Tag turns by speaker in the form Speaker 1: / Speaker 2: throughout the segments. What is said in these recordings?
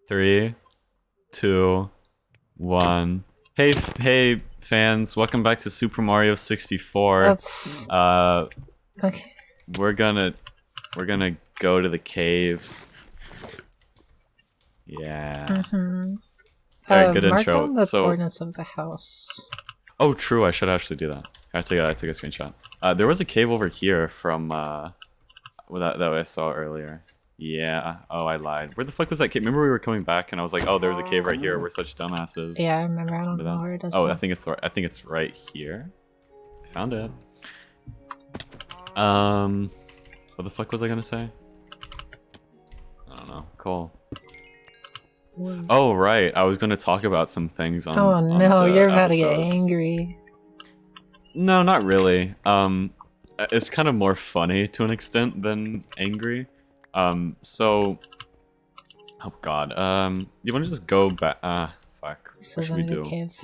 Speaker 1: Three, two, one. Hey, fans! Welcome back to Super Mario 64.
Speaker 2: That's okay.
Speaker 1: We're gonna go to the caves. Yeah. Alright, good
Speaker 2: Mark
Speaker 1: intro.
Speaker 2: down the
Speaker 1: So,
Speaker 2: coordinates of the house.
Speaker 1: oh, true. I should actually do that. I took a screenshot. There was a cave over here from that I saw earlier. Yeah. Oh, I lied. Where the fuck was that cave? Remember we were coming back and I was like, oh, there was a cave right here. We're such dumbasses.
Speaker 2: Yeah, I remember. I don't know where it is.
Speaker 1: Oh,
Speaker 2: though.
Speaker 1: I think it's right here. I found it. What the fuck was I gonna say? I don't know. Cool. Oh, right. I was gonna talk about some things on.
Speaker 2: Oh no, you're about to get
Speaker 1: episodes.
Speaker 2: angry.
Speaker 1: No, not really. It's kind of more funny to an extent than angry. So. Oh God. You want to just go back? Fuck.
Speaker 2: This
Speaker 1: What should
Speaker 2: isn't
Speaker 1: we
Speaker 2: a good
Speaker 1: do?
Speaker 2: cave.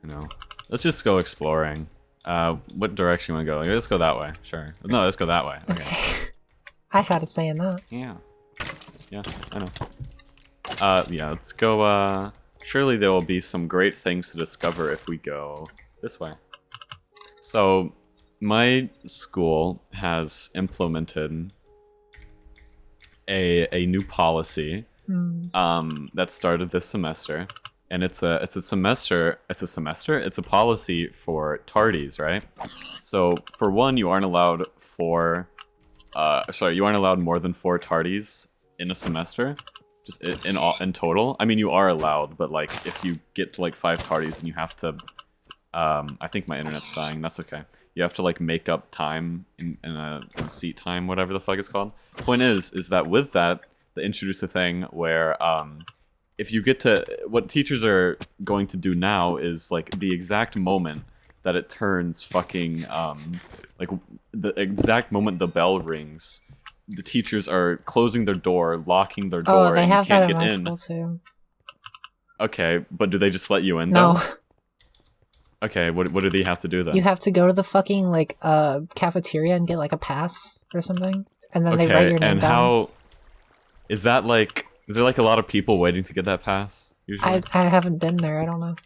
Speaker 1: You know. Let's just go exploring. What direction you want to go? Let's go that way. Sure. No, let's go that way. Okay.
Speaker 2: I had a say in that.
Speaker 1: Yeah. Yeah, I know. Yeah, let's go, surely there will be some great things to discover if we go this way. So, my school has implemented a new policy, that started this semester. And it's a policy for tardies, right? So, for one, you aren't allowed you aren't allowed more than 4 tardies in a semester, just in total. I mean, you are allowed, but like if you get to like 5 tardies and you have to, I think my internet's dying. That's okay. You have to like make up time in seat time, whatever the fuck it's called. Point is that with that, they introduced a thing where if you get to what teachers are going to do now is like the exact moment that it turns fucking like the exact moment the bell rings, the teachers are closing their door, locking their door,
Speaker 2: Oh, they
Speaker 1: and
Speaker 2: have
Speaker 1: you can't
Speaker 2: that in
Speaker 1: get
Speaker 2: my
Speaker 1: in.
Speaker 2: school too.
Speaker 1: Okay, but do they just let you in
Speaker 2: No,
Speaker 1: though? Okay, what do they have to do then?
Speaker 2: you have to go to the fucking like cafeteria and get like a pass or something, and then they write
Speaker 1: Okay,
Speaker 2: your name
Speaker 1: and
Speaker 2: down.
Speaker 1: how is that like? Is there like a lot of people waiting to get that pass usually?
Speaker 2: I haven't been there. I don't know.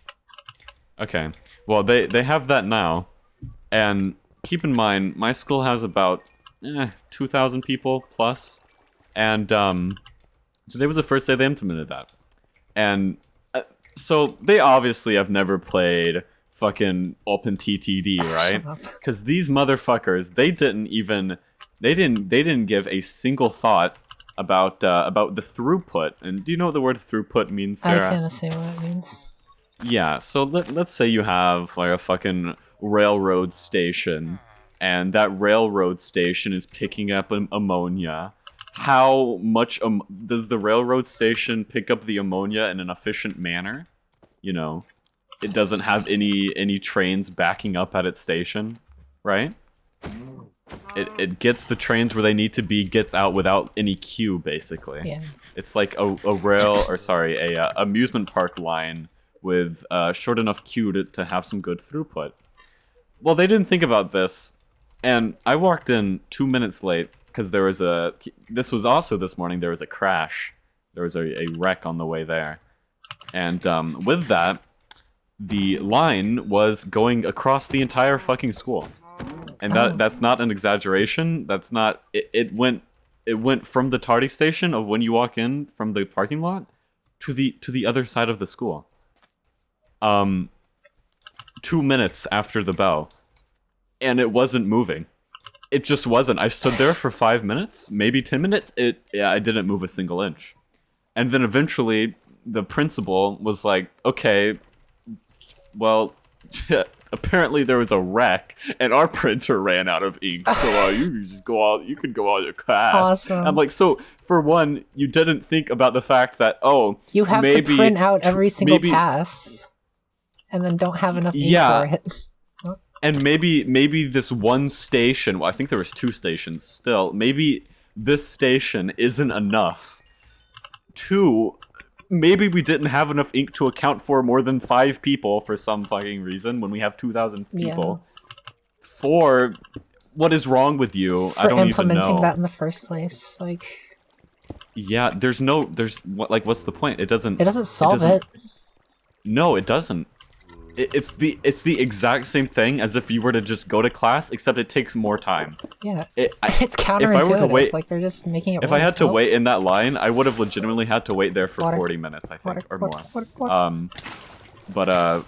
Speaker 1: Okay, well they have that now, and keep in mind my school has about 2,000 people plus, and today was the first day they implemented that, and so they obviously have never played fucking OpenTTD, right?
Speaker 2: Shut up.
Speaker 1: Because these motherfuckers, they didn't give a single thought about the throughput. And do you know what the word throughput means, Sarah?
Speaker 2: I can't assume what it means.
Speaker 1: Yeah, so let's say you have like a fucking railroad station, and that railroad station is picking up ammonia. How much does the railroad station pick up the ammonia in an efficient manner? You know, it doesn't have any trains backing up at its station, right? It gets the trains where they need to be, gets out without any queue, basically.
Speaker 2: Yeah.
Speaker 1: It's like a amusement park line with short enough queue to have some good throughput. Well, they didn't think about this, and I walked in 2 minutes late because there was this was also this morning, there was a crash. There was a wreck on the way there. And with that, the line was going across the entire fucking school. And that's not an exaggeration. That's not it went from the tardy station of when you walk in from the parking lot to the other side of the school. 2 minutes after the bell. And it wasn't moving. It just wasn't. I stood there for 5 minutes, maybe 10 minutes. I didn't move a single inch. And then eventually the principal was like, okay, well, apparently there was a wreck and our printer ran out of ink, so you just go out, you can go out of class.
Speaker 2: Awesome.
Speaker 1: I'm like, so for one, you didn't think about the fact that,
Speaker 2: You have
Speaker 1: maybe,
Speaker 2: to print out every single pass, and then don't have enough ink for it.
Speaker 1: And maybe this one station, well, I think there was 2 stations still, maybe this station isn't enough. 2, maybe we didn't have enough ink to account for more than 5 people for some fucking reason when we have 2,000 people. Yeah. 4, what is wrong with you?
Speaker 2: For
Speaker 1: I don't even know.
Speaker 2: implementing that in the first place, like.
Speaker 1: Yeah, what's the point? It doesn't.
Speaker 2: It doesn't solve it.
Speaker 1: No, it doesn't. It's the exact same thing as if you were to just go to class, except it takes more time.
Speaker 2: Yeah, it's counterintuitive.
Speaker 1: If I were to wait,
Speaker 2: like they're just making it.
Speaker 1: If I had to wait in that line, I would have legitimately had to wait there for 40 minutes, I think, or more. But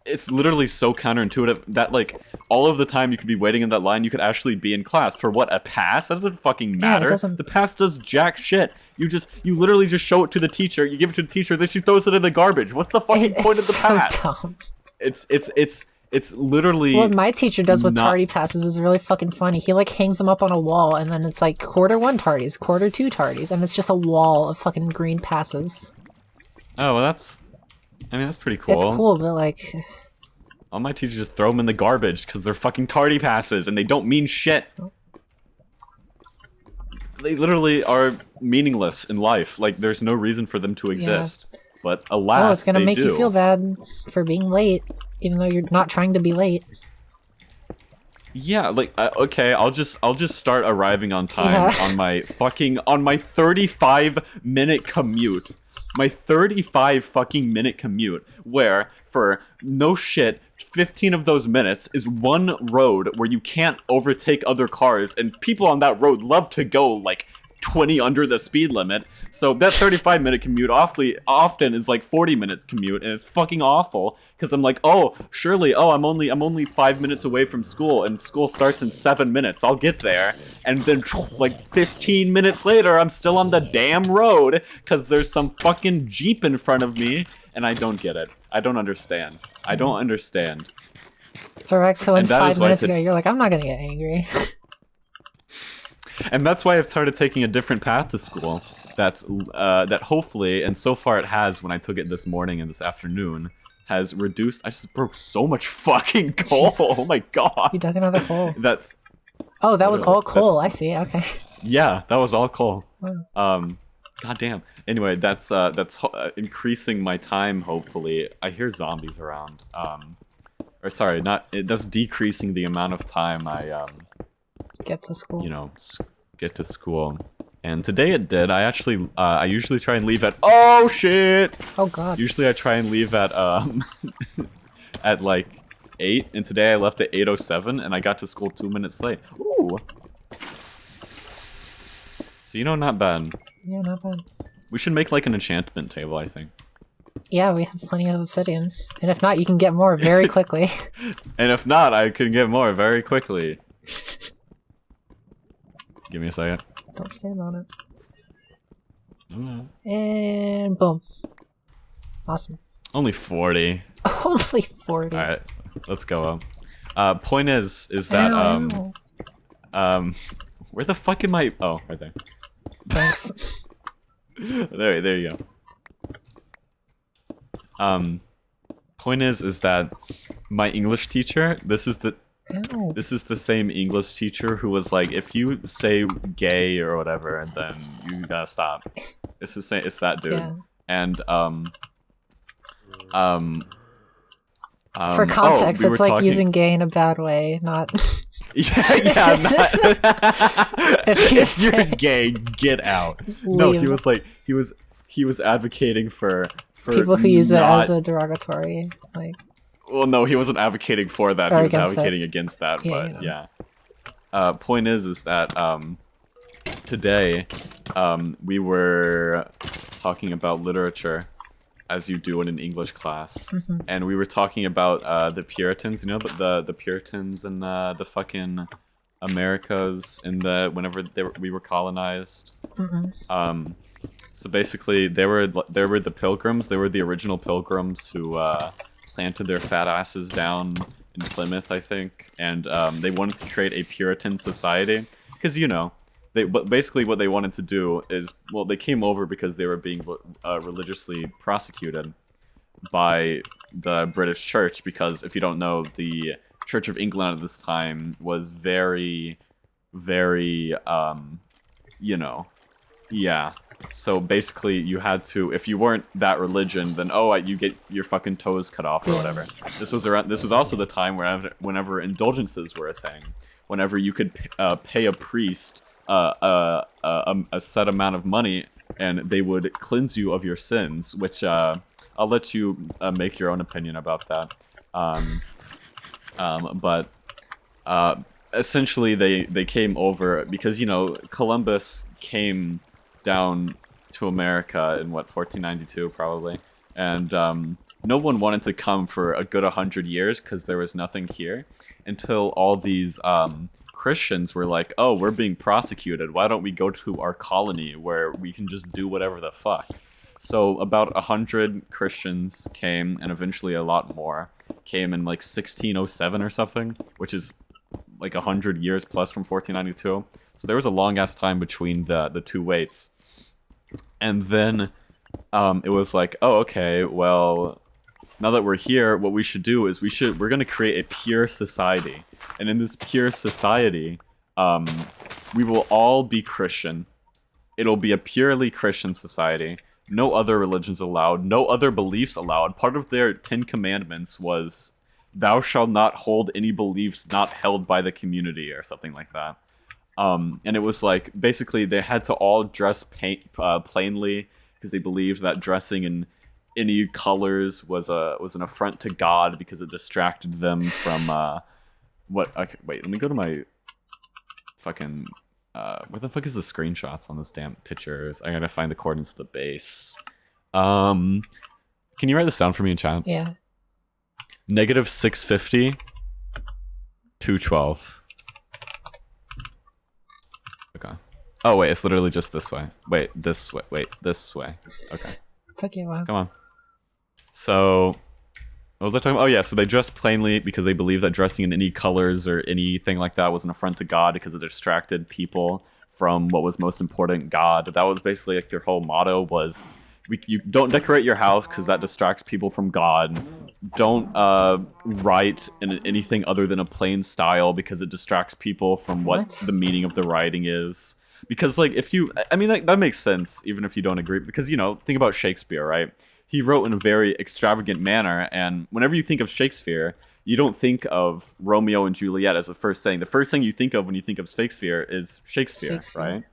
Speaker 1: it's literally so counterintuitive that like all of the time you could be waiting in that line, you could actually be in class for what, a pass? That doesn't fucking matter.
Speaker 2: Yeah,
Speaker 1: the pass does jack shit. You literally just show it to the teacher, you give it to the teacher, then she throws it in the garbage. What's the fucking point of the pass?
Speaker 2: So dumb.
Speaker 1: It's literally
Speaker 2: what my teacher does with tardy passes is really fucking funny. He like hangs them up on a wall, and then it's like quarter 1 tardies, quarter 2 tardies, and it's just a wall of fucking green passes.
Speaker 1: Oh, well, that's pretty cool.
Speaker 2: It's cool, but like,
Speaker 1: all my teachers just throw them in the garbage because they're fucking tardy passes and they don't mean shit. They literally are meaningless in life. Like, there's no reason for them to exist. Yeah. But alas,
Speaker 2: it's gonna make you feel bad for being late, even though you're not trying to be late.
Speaker 1: Yeah, like okay, I'll just start arriving on time on my 35-minute commute. My 35 fucking minute commute, where for no shit, 15 of those minutes is one road where you can't overtake other cars, and people on that road love to go like 20 under the speed limit. So that 35-minute commute awfully often is like 40-minute commute, and it's fucking awful because I'm like, oh, surely, I'm only 5 minutes away from school, and school starts in 7 minutes. I'll get there, and then like 15 minutes later, I'm still on the damn road because there's some fucking Jeep in front of me, and I don't get it. I don't understand. I don't understand.
Speaker 2: So Rex, so in 5 minutes ago, you're like, I'm not gonna get angry.
Speaker 1: And that's why I've started taking a different path to school. That hopefully, and so far it has when I took it this morning and this afternoon, has reduced. I just broke so much fucking coal. Jesus. Oh my god.
Speaker 2: You dug another hole.
Speaker 1: That's.
Speaker 2: Oh, that was all coal. I see. Okay.
Speaker 1: Yeah, that was all coal.
Speaker 2: Wow.
Speaker 1: God damn. Anyway, that's increasing my time. Hopefully, I hear zombies around. Or sorry, that's decreasing the amount of time I
Speaker 2: get to school.
Speaker 1: You know, get to school. And today it did. I actually, I usually try and leave at, oh shit!
Speaker 2: Oh god.
Speaker 1: Usually I try and leave at, at like 8, and today I left at 8:07, and I got to school 2 minutes late. Ooh! So, you know, not bad.
Speaker 2: Yeah, not bad.
Speaker 1: We should make like an enchantment table, I think.
Speaker 2: Yeah, we have plenty of obsidian. And if not, you can get more very quickly.
Speaker 1: And if not, I can get more very quickly. Give me a second.
Speaker 2: Don't stand on it.
Speaker 1: Mm.
Speaker 2: And boom. Awesome.
Speaker 1: Only 40.
Speaker 2: Only 40.
Speaker 1: Alright, let's go up. Point is that, where the fuck am I? Oh, right there.
Speaker 2: Thanks.
Speaker 1: there you go. Point is that my English teacher, this is the same English teacher who was like, if you say gay or whatever, then you gotta stop. It's that dude. Yeah. And
Speaker 2: for context, it's like using gay in a bad way, not.
Speaker 1: yeah. Not if you're gay, get out. Leave. No, he was like he was advocating for
Speaker 2: people who use it as a derogatory, like.
Speaker 1: Well, no, he wasn't advocating for that. He was advocating against that. Yeah, but yeah. Point is that today we were talking about literature, as you do in an English class, and we were talking about the Puritans. You know, the Puritans and the fucking Americas in whenever we were colonized. So basically, they were the Pilgrims. They were the original Pilgrims who planted their fat asses down in Plymouth, I think, and they wanted to create a Puritan society, because, you know, basically what they wanted to do is, well, they came over because they were being religiously prosecuted by the British Church, because, if you don't know, the Church of England at this time was very, very, you know, yeah. So basically, you had to, if you weren't that religion, then you get your fucking toes cut off or whatever. This was also the time whenever indulgences were a thing, whenever you could pay a priest a set amount of money, and they would cleanse you of your sins, which I'll let you make your own opinion about that. But essentially they came over because, you know, Columbus came down to America in, what, 1492 probably, and no one wanted to come for a good 100 years because there was nothing here, until all these Christians were like, oh, we're being prosecuted, why don't we go to our colony where we can just do whatever the fuck. So about 100 Christians came, and eventually a lot more came in like 1607 or something, which is like 100 years plus from 1492. So there was a long ass time between the two waits. And then it was like, oh, okay, well, now that we're here, what we should do is we're gonna create a pure society. And in this pure society, we will all be Christian. It'll be a purely Christian society. No other religions allowed, no other beliefs allowed. Part of their 10 Commandments was, thou shalt not hold any beliefs not held by the community, or something like that. And it was like, basically, they had to all dress plainly, because they believed that dressing in any colors was an affront to God, because it distracted them from, what, okay, wait, let me go to my fucking... where the fuck is the screenshots on this damn pictures? I gotta find the coordinates of the base. Can you write this down for me in chat?
Speaker 2: Yeah.
Speaker 1: -650, 212. Okay. Oh wait, it's literally just this way. Wait, this way. Wait, this way. Okay.
Speaker 2: Took you a while.
Speaker 1: Come on. So, what was I talking about? Oh yeah, so they dressed plainly because they believed that dressing in any colors or anything like that was an affront to God, because it distracted people from what was most important, God. That was basically like their whole motto was, you don't decorate your house because that distracts people from God. Don't write in anything other than a plain style because it distracts people from what the meaning of the writing is. Because, like, if you... I mean, that makes sense, even if you don't agree. Because, you know, think about Shakespeare, right? He wrote in a very extravagant manner, and whenever you think of Shakespeare, you don't think of Romeo and Juliet as the first thing. The first thing you think of when you think of Shakespeare is Shakespeare, right?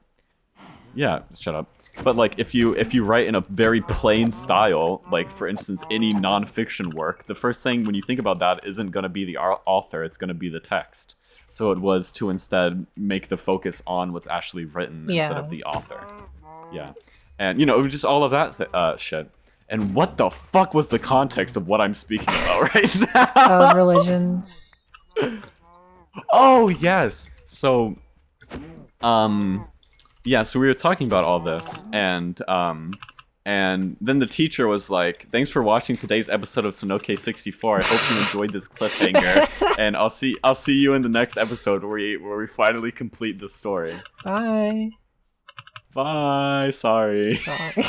Speaker 1: Yeah, shut up. But, like, if you write in a very plain style, like, for instance, any non-fiction work, the first thing when you think about that isn't going to be the author, it's going to be the text. So it was to instead make the focus on what's actually written instead of the author. Yeah. And, you know, it was just all of that shit. And what the fuck was the context of what I'm speaking about right now?
Speaker 2: Oh, religion.
Speaker 1: Oh, yes. So, yeah, so we were talking about all this, and then the teacher was like, thanks for watching today's episode of Sonoke 64. I hope you enjoyed this cliffhanger, and I'll see you in the next episode where we finally complete the story.
Speaker 2: Bye.
Speaker 1: Bye. Sorry.
Speaker 2: Sorry.